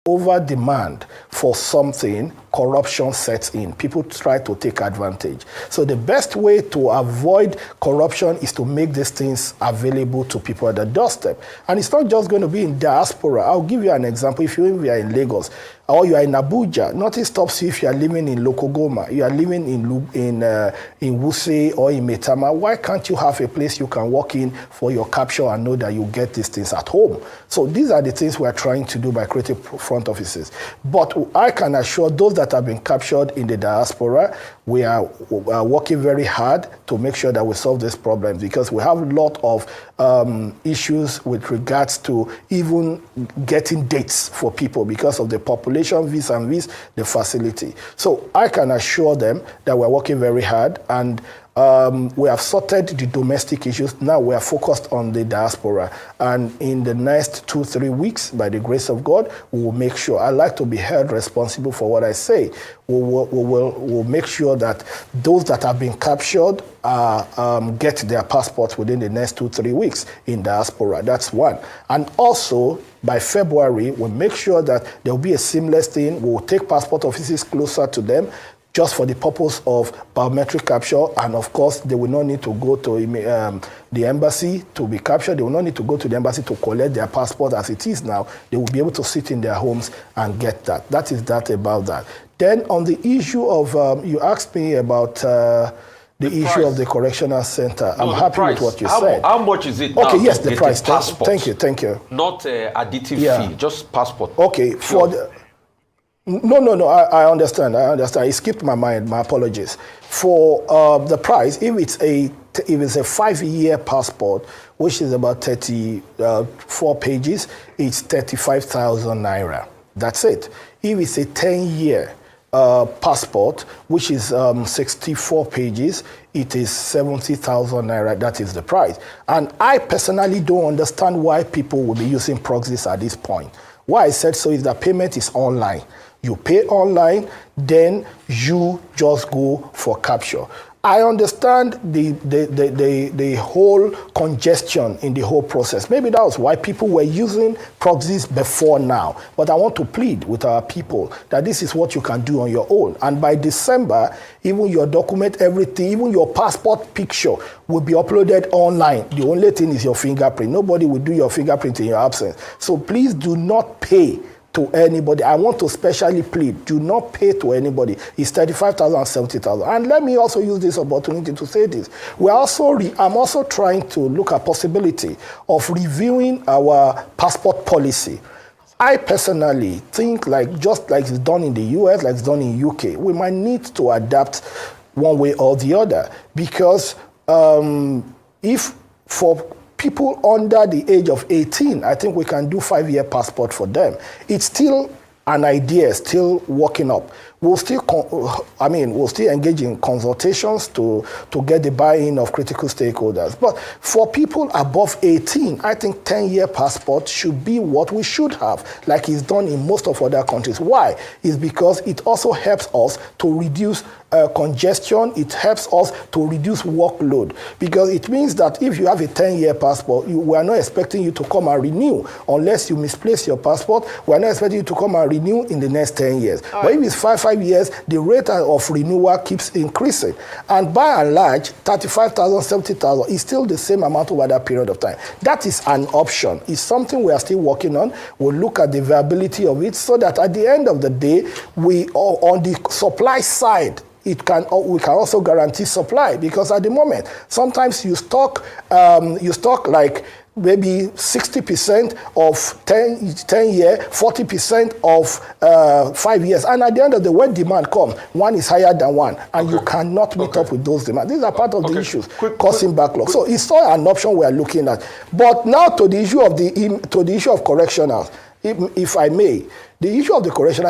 over demand for something, corruption sets in. People try to take advantage. So the best way to avoid corruption is to make these things available to people at the doorstep. And it's not just going to be in diaspora. I'll give you an example. If you are in Lagos or you are in Abuja, nothing stops you if you are living in Lokogoma, you are living in Wuse or in Metama. Why can't you have a place you can walk in for your capture and know that you get these things at home? So these are the things we are trying to do by creating front offices. But I can assure those that have been captured in the diaspora, we are working very hard to make sure that we solve this problem, because we have a lot of issues with regards to even getting dates for people because of the population vis-a-vis the facility. So I can assure them that we're working very hard, and we have sorted the domestic issues. Now we are focused on the diaspora. And in the next 2-3 weeks, by the grace of God, we will make sure, I like to be held responsible for what I say. We'll make sure that those that have been captured get their passports within the next 2-3 weeks in diaspora. That's one. And also, by February, we'll make sure that there will be a seamless thing. We'll take passport offices closer to them, just for the purpose of biometric capture. And of course, they will not need to go to the embassy to be captured. They will not need to go to the embassy to collect their passport as it is now. They will be able to sit in their homes and get that. That is that about that. Then on the issue of, you asked me about the issue price of the correctional center. No, I'm happy with what you said. How much is it now? Okay, yes, the price. Thank you. Not additive fee, just passport. Okay, for the... No, I understand. It skipped my mind. My apologies. For the price, if it's a 5-year passport, which is about 34 pages, it's 35,000 naira. That's it. If it's a 10-year passport, which is 64 pages, it is 70,000 naira. That is the price. And I personally don't understand why people will be using proxies at this point. Why I said so is that payment is online. You pay online, then you just go for capture. I understand the whole congestion in the whole process. Maybe that was why people were using proxies before now. But I want to plead with our people that this is what you can do on your own. And by December, even your document, everything, even your passport picture will be uploaded online. The only thing is your fingerprint. Nobody will do your fingerprint in your absence. So please do not pay to anybody. I want to specially plead, do not pay to anybody. It's 35,000 and 70,000. And let me also use this opportunity to say this. I'm also trying to look at possibility of reviewing our passport policy. I personally think just like it's done in the US, like it's done in UK, we might need to adapt one way or the other, because if for people under the age of 18, I think we can do 5-year passport for them. It's still an idea, still working up. We'll still engage in consultations to get the buy-in of critical stakeholders. But for people above 18, I think 10-year passport should be what we should have, like it's done in most of other countries. Why? It's because it also helps us to reduce congestion. It helps us to reduce workload, because it means that if you have a 10-year passport, we are not expecting you to come and renew unless you misplace your passport. We are not expecting you to come and renew in the next 10 years. But if it's 5 years, the rate of renewal keeps increasing. And by and large, 35,000, 70,000 is still the same amount over that period of time. That is an option. It's something we are still working on. We'll look at the viability of it so that at the end of the day, on the supply side, we can also guarantee supply, because at the moment, sometimes you stock like maybe 60% of 10 year, 40% of 5 years. And at the end of the day, when demand comes, one is higher than one, and you cannot meet up with those demands. These are part of the issues causing backlog. So it's not an option we are looking at. But now to the issue of correctionals, if I may, the issue of the correctional